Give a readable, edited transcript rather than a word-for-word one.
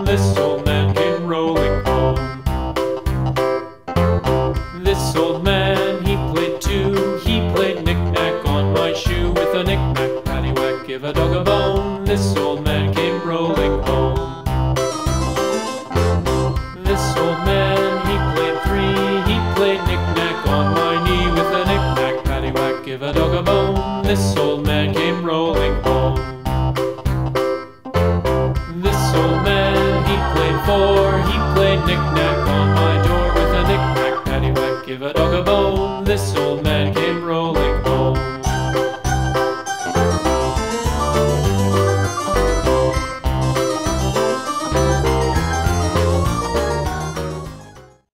this old man came rolling home. This old man, he played too. He played knick-knack on my shoe. With a knick-knack, paddywhack, give a dog a bone. This old man came rolling home. This old man, he played three. He played knick-knack on my knee. With a knick-knack, paddywhack, give a dog a bone. This old man came rolling home. This old man, he played four. He played knick-knack on my door. With a knick-knack, paddywhack, give a dog a bone. This old man